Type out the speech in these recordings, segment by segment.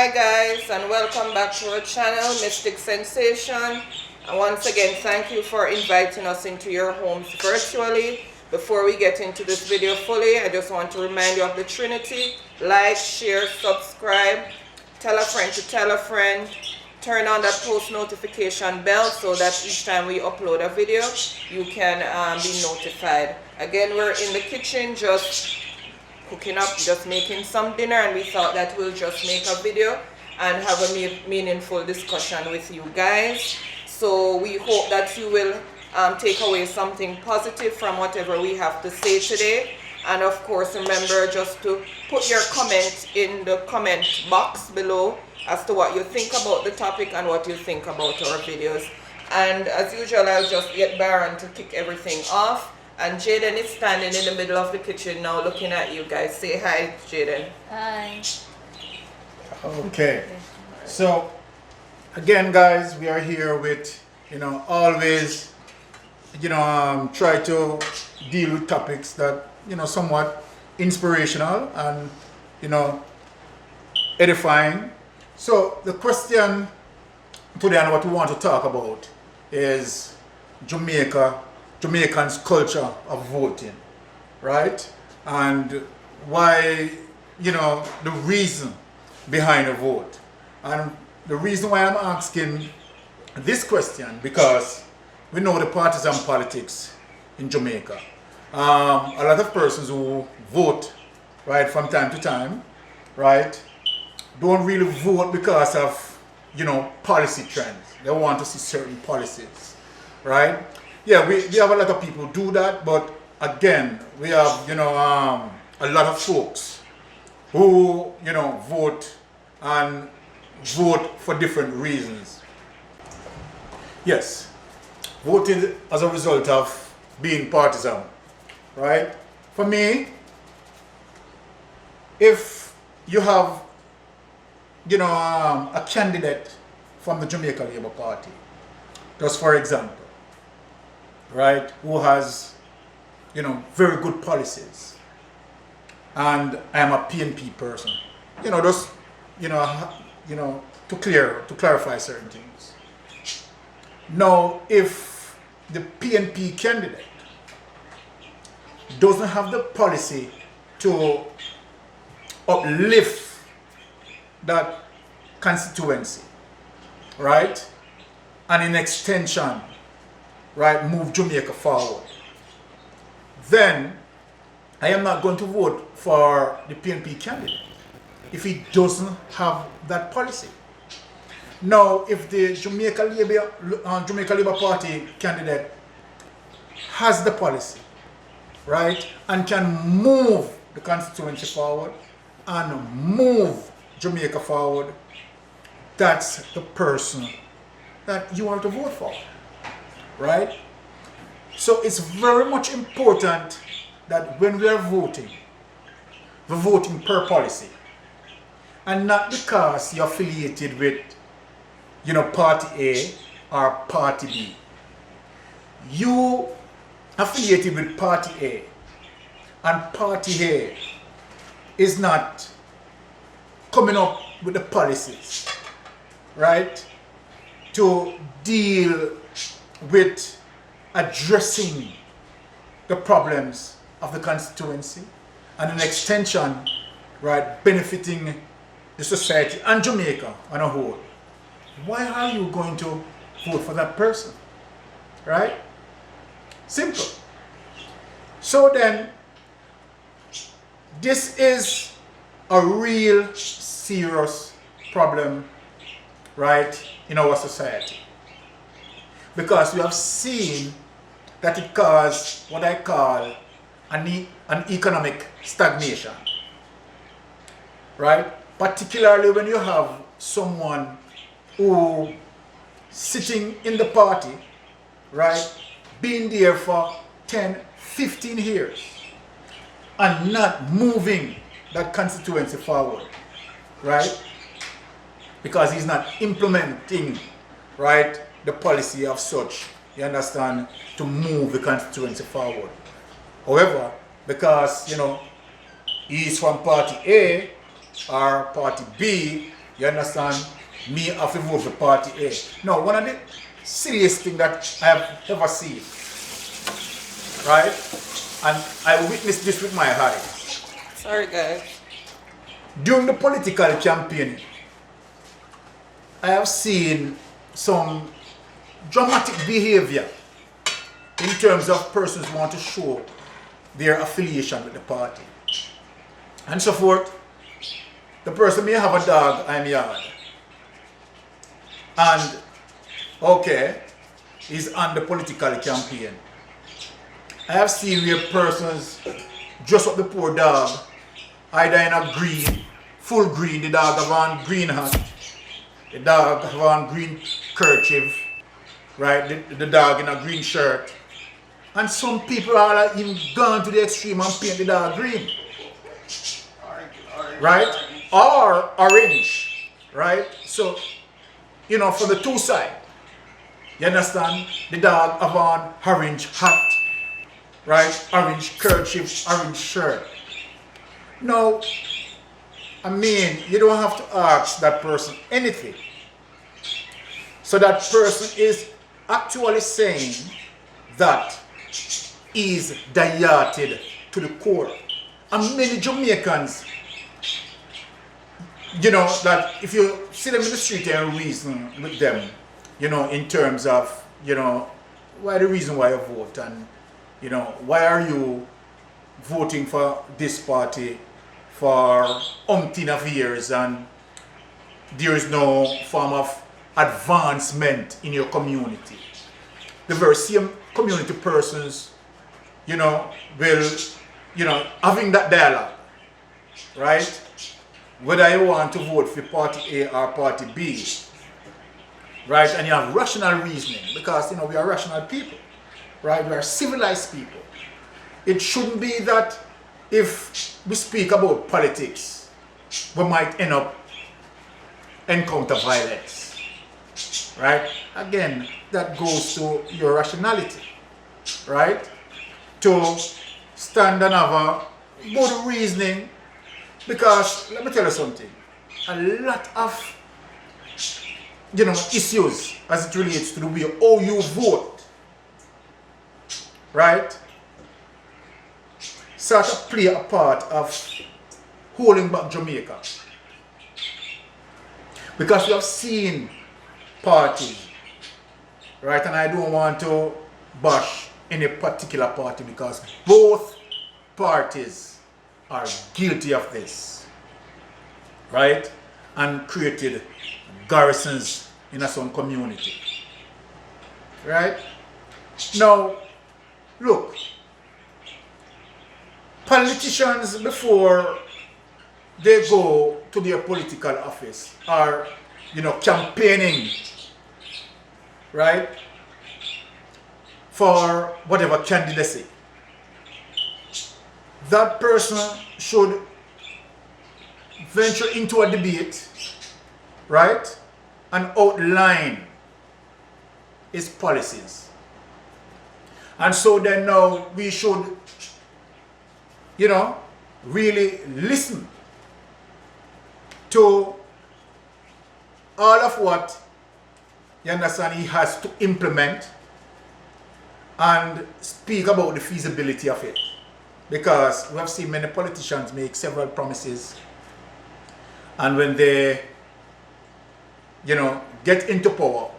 Hi guys, and welcome back to our channel, Mystic Sensation. And once again, thank you for inviting us into your homes virtually. Before we get into this video fully, I just want to remind you of the Trinity. Like, share, subscribe, tell a friend to tell a friend. Turn on that post notification bell so that each time we upload a video, you can be notified. Again, we're in the kitchen just cooking up, just making some dinner, and we thought that we'll just make a video and have a meaningful discussion with you guys. So we hope that you will take away something positive from whatever we have to say today. And of course, remember just to put your comment in the comment box below as to what you think about the topic and what you think about our videos. And as usual, I'll just get Byron to kick everything off. And Jaden is standing in the middle of the kitchen now looking at you guys. Say hi, Jaden. Hi. Okay. So, again, guys, we are here with, always, try to deal with topics that, somewhat inspirational and, edifying. So, the question today and what we want to talk about is Jamaicans' culture of voting, right? And why, the reason behind a vote. And the reason why I'm asking this question, because we know the partisan politics in Jamaica. A lot of persons who vote, right, from time to time, right, don't really vote because of, policy trends. They want to see certain policies, right? Yeah, we have a lot of people do that, but again, we have, a lot of folks who, vote and vote for different reasons. Yes, voting as a result of being partisan, right? For me, if you have, a candidate from the Jamaica Labour Party, just for example, right, who has, very good policies, and I am a PNP person, just, to clarify certain things. Now, if the PNP candidate doesn't have the policy to uplift that constituency, right, and in extension, right, move Jamaica forward, then I am not going to vote for the PNP candidate if he doesn't have that policy. Now, if the Jamaica Labour Party candidate has the policy, right, and can move the constituency forward and move Jamaica forward, that's the person that you want to vote for. Right? So it's very much important that when we are voting, we're voting per policy. And not because you're affiliated with, party A or party B. You affiliated with party A, and party A is not coming up with the policies, right, to deal with addressing the problems of the constituency and an extension, right, benefiting the society and Jamaica on a whole. Why are you going to vote for that person, right? Simple. So then, this is a real serious problem, right, in our society. Because we have seen that it caused what I call an economic stagnation, right? Particularly when you have someone who sitting in the party, right, being there for 10, 15 years and not moving that constituency forward, right? Because he's not implementing, right, the policy of such, you understand, to move the constituency forward. However, because, he's from party A or party B, You understand? Me have to vote for party A. Now, one of the silliest things that I have ever seen, right? And I witnessed this with my eyes. Sorry, guys. During the political campaign, I have seen some dramatic behavior in terms of persons who want to show their affiliation with the party. And so forth. The person may have a dog in the yard. And, okay, he's on the political campaign. I have seen where persons dress up the poor dog, either in a green, full green, the dog have on green hat, the dog have on green kerchief, right, the dog in a green shirt. And some people are even gone to the extreme and paint the dog green. Right? Or orange. Right? So, you know, for the two sides. You understand? The dog have on orange hat. Right? Orange kerchief, orange shirt. Now, I mean, you don't have to ask that person anything. So that person is actually saying that is dilated to the core. And many Jamaicans, you know, that if you see them in the street and reason with them, you know, in terms of, you know, why the reason why you vote and, you know, why are you voting for this party for umpteen of years and there is no form of advancement in your community. The very same community persons, you know, will, you know, having that dialogue, right? Whether you want to vote for party A or party B, right? And you have rational reasoning because, you know, we are rational people, right? We are civilized people. It shouldn't be that if we speak about politics, we might end up encounter violence, right? Again, that goes to your rationality, right? To stand and have a good reasoning, because let me tell you something, a lot of, you know, issues as it relates to the way how you vote, right, sort of play a part of holding back Jamaica. Because we have seen parties, right, and I don't want to bash any particular party because both parties are guilty of this, right, and created garrisons in a some community, right? Now, look, politicians before they go to their political office are, you know, campaigning, right, for whatever candidacy. That person should venture into a debate, right, and outline his policies. And so then now we should, you know, really listen to all of what, you understand, he has to implement and speak about the feasibility of it. Because we have seen many politicians make several promises, and when they, you know, get into power,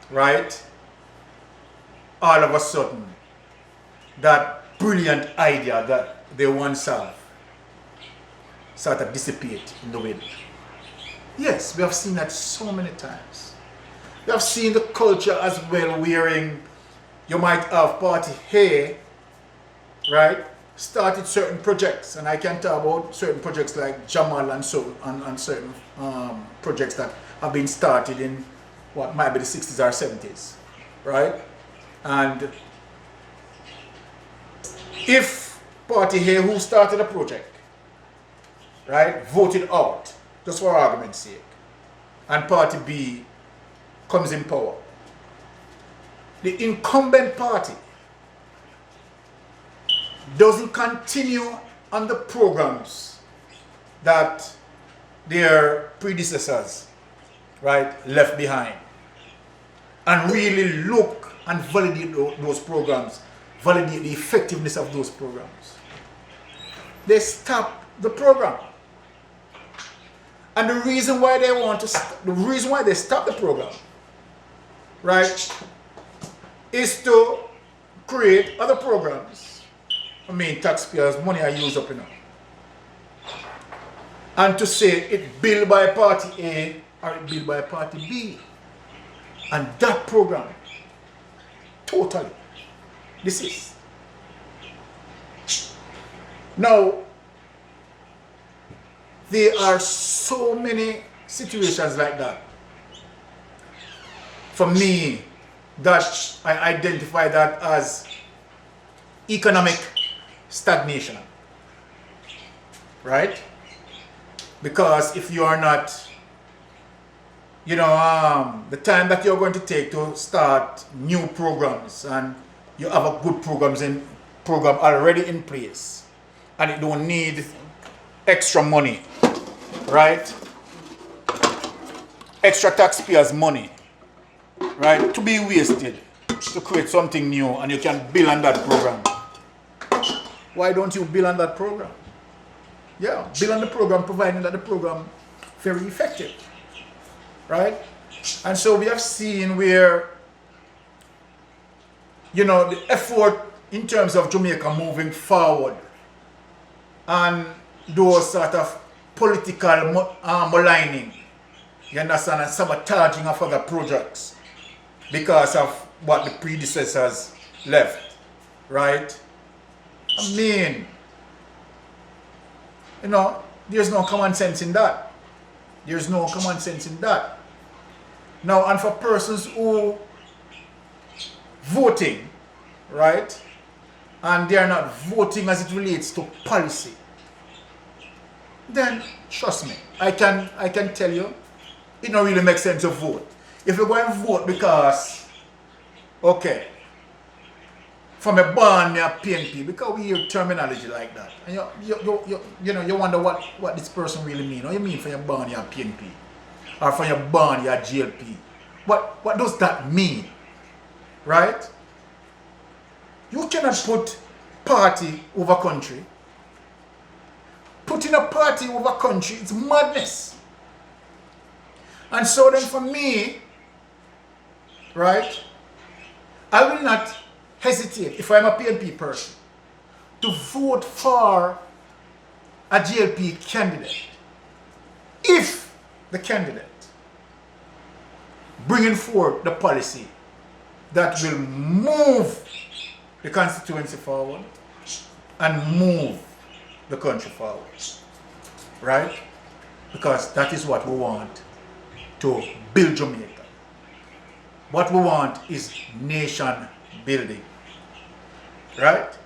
right, all of a sudden that brilliant idea that they once have sort of dissipate in the wind. Yes, we have seen that so many times. We have seen the culture as well, wherein you might have party A, right, started certain projects, and I can talk about certain projects like Jamal and so and certain projects that have been started in what might be the 60s or 70s, right? And if party A who started a project, right, voted out, just for argument's sake, and party B comes in power, the incumbent party doesn't continue on the programs that their predecessors, right, left behind, and really look and validate those programs, validate the effectiveness of those programs. They stop the program. And the reason why they stop the program, right, is to create other programs. I mean, taxpayers' money are used up enough. And to say it built by party A or it built by party B. And that program, totally, this is. Now, there are so many situations like that. For me, that I identify that as economic stagnation, right? Because if you are not, the time that you're going to take to start new programs, and you have a good program already in place, and it don't need extra money, right? Extra taxpayers' money, right? To be wasted to create something new, and you can build on that program. Why don't you build on that program? Yeah, build on the program, providing that the program very effective, right? And so we have seen where, the effort in terms of Jamaica moving forward, and those sort of political maligning, you understand, and sabotaging of other projects because of what the predecessors left, right? I mean, there's no common sense in that. There's no common sense in that. Now, and for persons who voting, right, and they are not voting as it relates to policy, then trust me, I can tell you, it don't really make sense to vote. If you go and vote because, okay, from a born, me a PNP, because we hear terminology like that, and you wonder what this person really mean. What you mean for your born, you're a PNP, or for your born, you're a GLP? What does that mean, right? You cannot put party over country. Putting a party over country, it's madness. And so then for me, right, I will not hesitate, if I'm a PNP person, to vote for a GLP candidate if the candidate bringing forth the policy that will move the constituency forward and move the country forward, right? Because that is what we want to build Jamaica. What we want is nation building, right?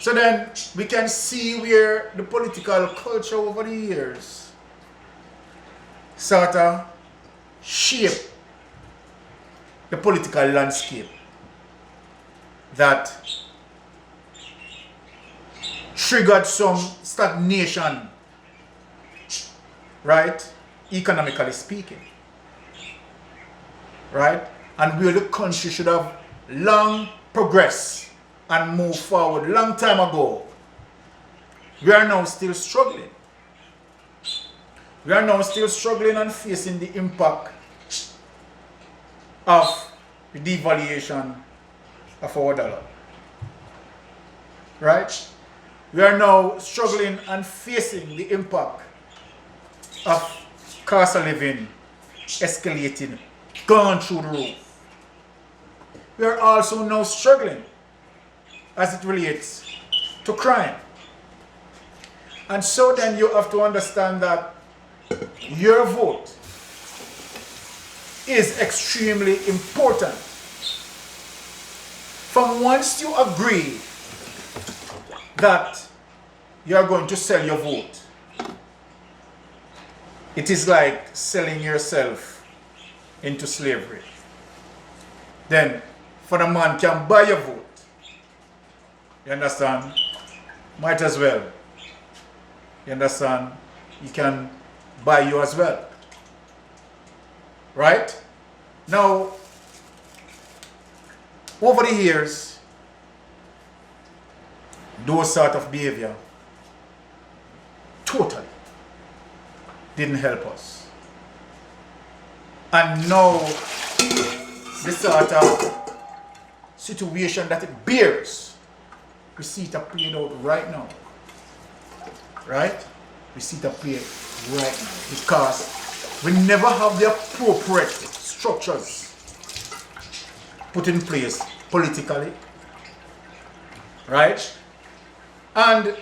So then we can see where the political culture over the years sort of shape the political landscape that triggered some stagnation, right? Economically speaking, right? And where the country should have long progressed and moved forward long time ago, we are now still struggling. We are now still struggling and facing the impact of the devaluation of our dollar, right? We are now struggling and facing the impact of cost of living escalating, gone through the roof. We are also now struggling as it relates to crime. And so then you have to understand that your vote is extremely important. From once you agree that you are going to sell your vote, it is like selling yourself into slavery. Then, for the man can buy your vote, you understand? Might as well, you understand, he can buy you as well. Right? Now, over the years, those sort of behavior totally didn't help us. And now, the sort of situation that it bears, we see it played out right now. Right? We see it played right now. Because we never have the appropriate structures put in place politically. Right? And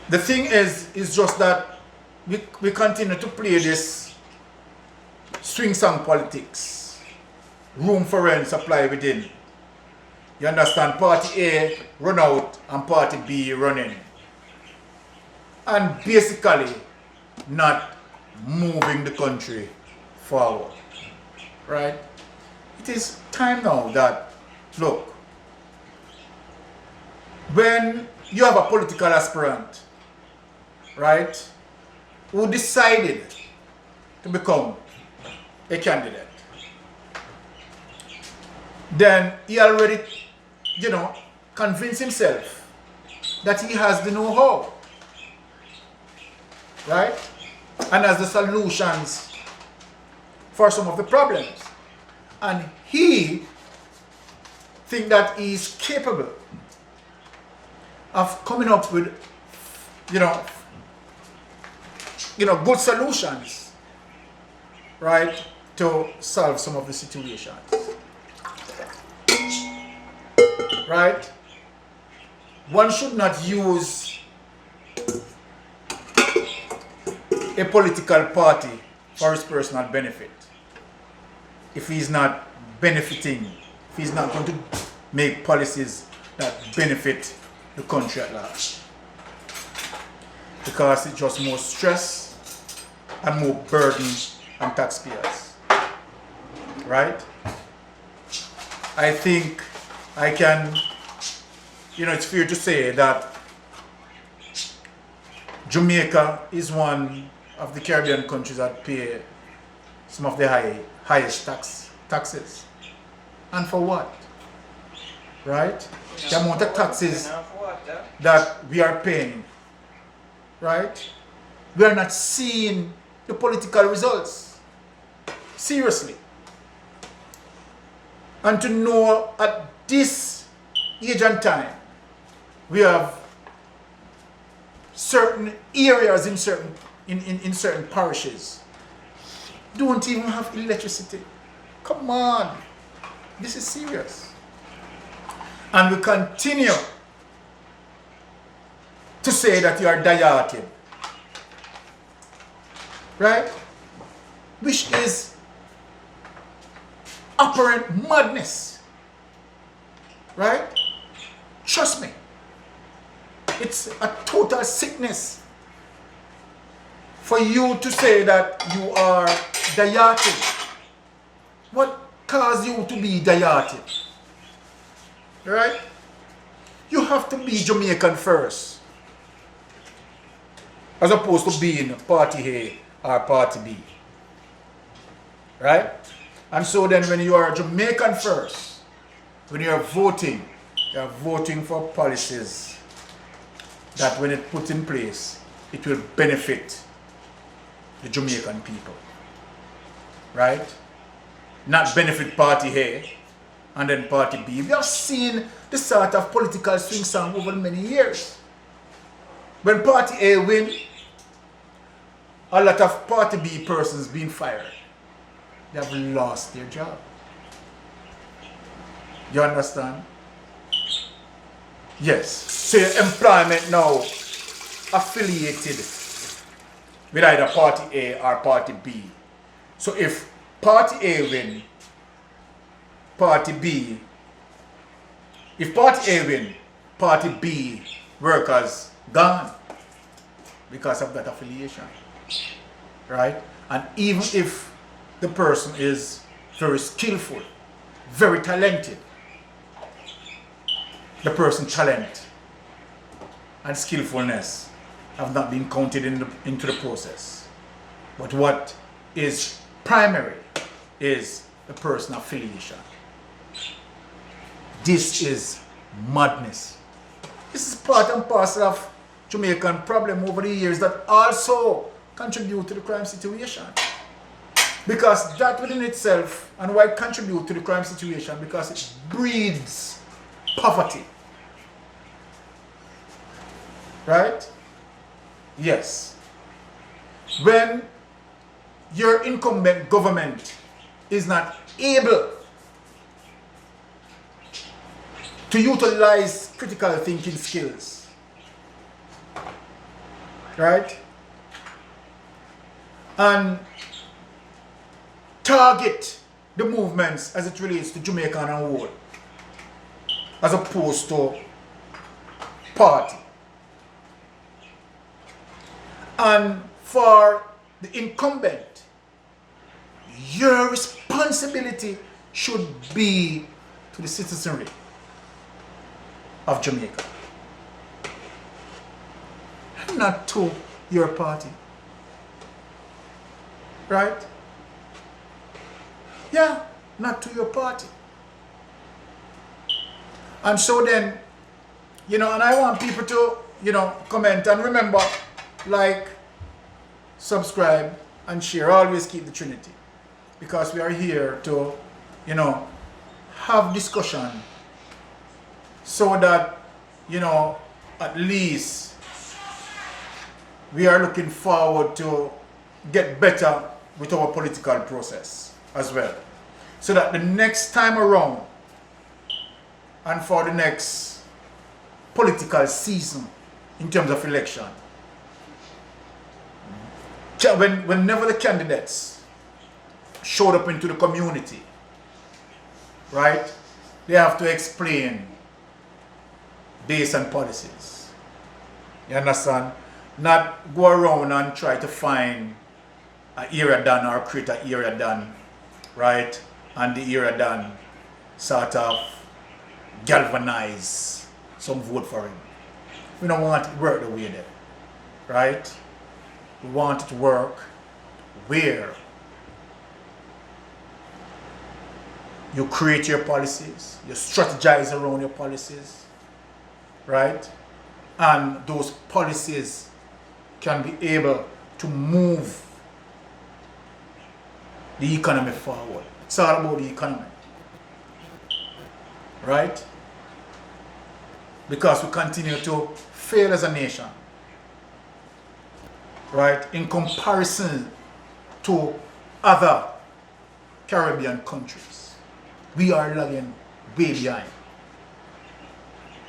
the thing is just that we continue to play this swing song politics. Room for rent, supply within. You understand? Party A run out and party B run in. And basically not moving the country forward. Right? It is time now that, look, when you have a political aspirant, right, who decided to become a candidate, then he already, convinced himself that he has the know-how, right, and has the solutions for some of the problems. And he thinks that he is capable of coming up with, good solutions, right, to solve some of the situations. Right? One should not use a political party for his personal benefit if he's not benefiting, if he's not going to make policies that benefit the country at large. Because it's just more stress and more burden on taxpayers. Right? I think I can, it's fair to say that Jamaica is one of the Caribbean countries that pay some of the highest taxes. And for what? Right? The amount of taxes that we are paying, right? We are not seeing the political results. Seriously. And to know at this age and time, we have certain areas in certain parishes don't even have electricity. Come on. This is serious. And we continue to say that you are dieted. Right? Which is apparent madness. Right? Trust me. It's a total sickness for you to say that you are dieted. What caused you to be dieted? Right? You have to be Jamaican first, as opposed to being party A or party B. Right? And so then when you are Jamaican first, when you are voting for policies that when it put in place, it will benefit the Jamaican people. Right? Not benefit party A and then party B. We have seen this sort of political swing song over many years. When party A win, a lot of party B persons being fired. They have lost their job. You understand? Yes. So your employment now affiliated with either party A or party B. So if party A win, party B, if party A win, party B workers gone because of that affiliation. Right? And even if the person is very skillful, very talented, the person's talent and skillfulness have not been counted into the process. But what is primary is the personal affiliation. This is madness. This is part and parcel of Jamaican problem over the years that also contribute to the crime situation. Because that within itself, and why it contribute to the crime situation, because it breeds poverty. Right? Yes. When your incumbent government is not able to utilize critical thinking skills, right? And target the movements as it relates to Jamaica and whole, as opposed to party. And for the incumbent, your responsibility should be to the citizenry of Jamaica, not to your party. Right? Yeah, not to your party. And so then, and I want people to, comment and remember, like, subscribe, and share. Always keep the Trinity. Because we are here to, have discussion so that, at least we are looking forward to get better with our political process as well. So that the next time around, and for the next political season in terms of election, whenever the candidates showed up into the community, right, they have to explain base and policies. You understand? Not go around and try to find an area done or create an area done, right? And the area done sort of galvanize some vote for him. We don't want it to work the way there, right? We want it to work where you create your policies, you strategize around your policies, right? And those policies can be able to move the economy forward. It's all about the economy, right? Because we continue to fail as a nation, right? In comparison to other Caribbean countries, we are lagging way behind,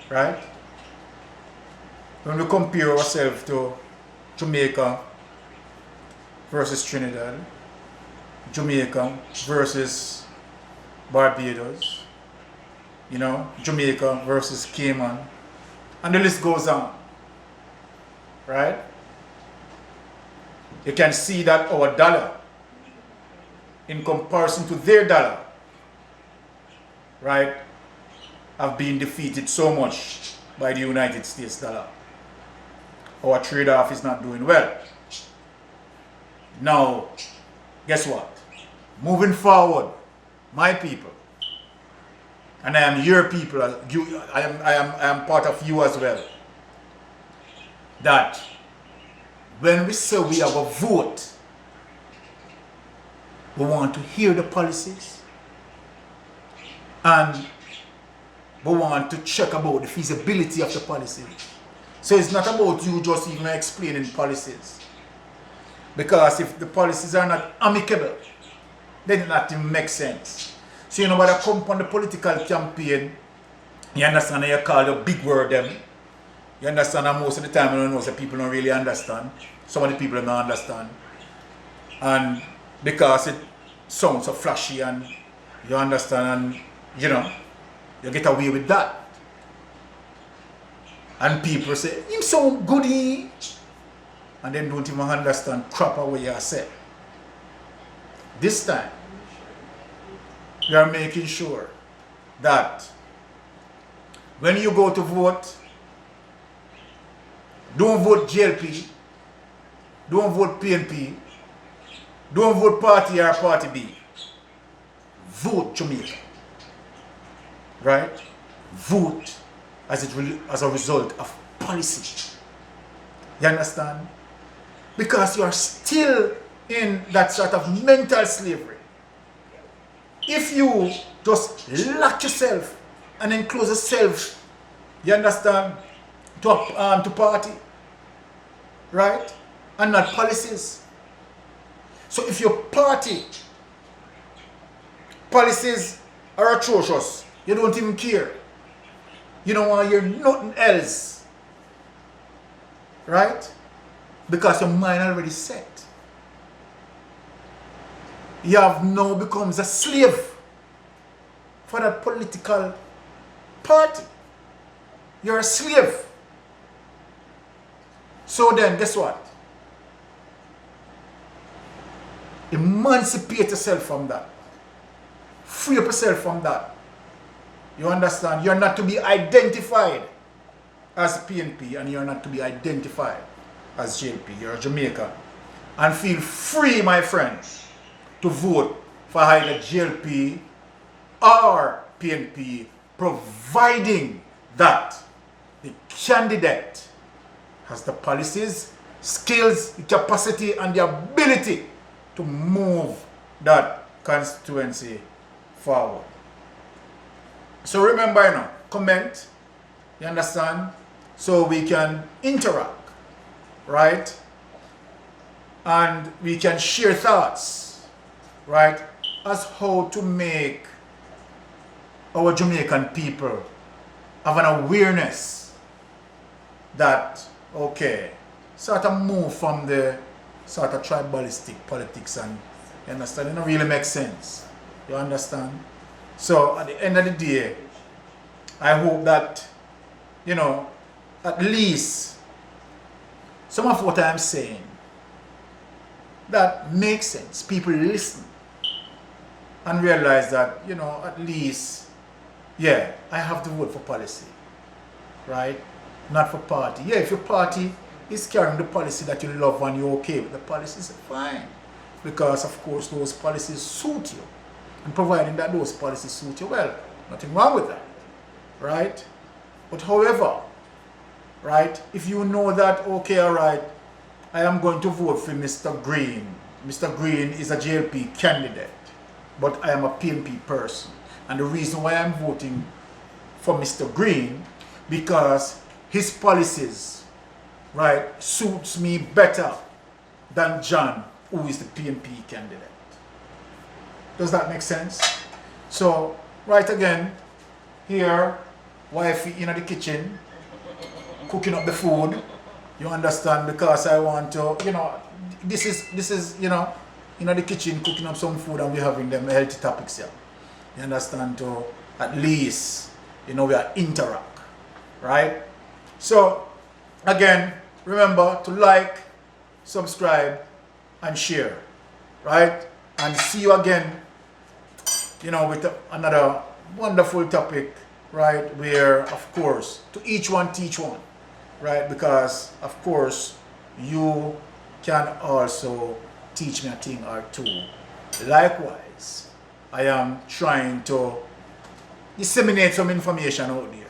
right? When we compare ourselves to Jamaica versus Trinidad, Jamaica versus Barbados, Jamaica versus Cayman, and the list goes on, right? You can see that our dollar, in comparison to their dollar, right, have been defeated so much by the United States dollar. Our trade-off is not doing well. Now, guess what? Moving forward, my people, and I am your people, I am part of you as well, that when we say we have a vote, we want to hear the policies, and we want to check about the feasibility of the policies. So it's not about you just even explaining policies. Because if the policies are not amicable, then it not even make sense. So when I come on the political campaign, you understand, and you call the big word them. You understand, and most of the time you don't know, so people don't really understand. Some of the people don't understand. And because it sounds so flashy and you understand, and you get away with that. And people say, him so goody, and then don't even understand crap what you say. This time, we are making sure that when you go to vote, Don't vote JLP. Don't vote PNP. Don't vote party A or party B. Vote Jamaica. Right? Vote as a result of policy. You understand? Because you are still in that sort of mental slavery. If you just lock yourself and enclose yourself, you understand, to party, right? And not policies. So if your party policies are atrocious, you don't even care. You don't want to hear nothing else. Right? Because your mind already set. You have now becomes a slave for that political party. You're a slave. So then, guess what? Emancipate yourself from that. Free up yourself from that. You understand? You're not to be identified as PNP and you're not to be identified as JLP. You're a Jamaican. And feel free, my friends, to vote for either JLP or PNP, providing that the candidate has the policies, skills, the capacity, and the ability to move that constituency forward. So remember, you know, comment, you understand, so we can interact, right? And we can share thoughts, right, as how to make our Jamaican people have an awareness that, okay, sort of move from the sort of tribalistic politics, and you understand, it don't really make sense. You understand? So at the end of the day, I hope that, you know, at least some of what I'm saying that makes sense. People listen and realize that, you know, at least, yeah, I have to vote for policy, right? Not for party. Yeah, if your party is carrying the policy that you love and you're okay with the policies, fine. Because, of course, those policies suit you. And providing that those policies suit you, well, nothing wrong with that, right? But however, right, if you know that, okay, all right, I am going to vote for Mr. Green. Mr. Green is a JLP candidate, but I am a PNP person. And the reason why I'm voting for Mr. Green, because his policies, right, suits me better than John, who is the PNP candidate. Does that make sense? So, right again, here, wifey in the kitchen, cooking up the food. You understand? Because I want to, you know, this is, you know, in the kitchen cooking up some food and we're having them healthy topics here. You understand? To at least, you know, we are interact, right? So, again, remember to like, subscribe, and share, right? And see you again, you know, with another wonderful topic, right? Where, of course, to each one teach one, right? Because, of course, you can also teach me a thing or two. Likewise, I am trying to disseminate some information out there.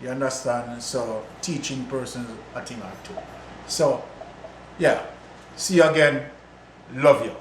You understand? So, teaching persons a thing or two. So, yeah. See you again. Love you.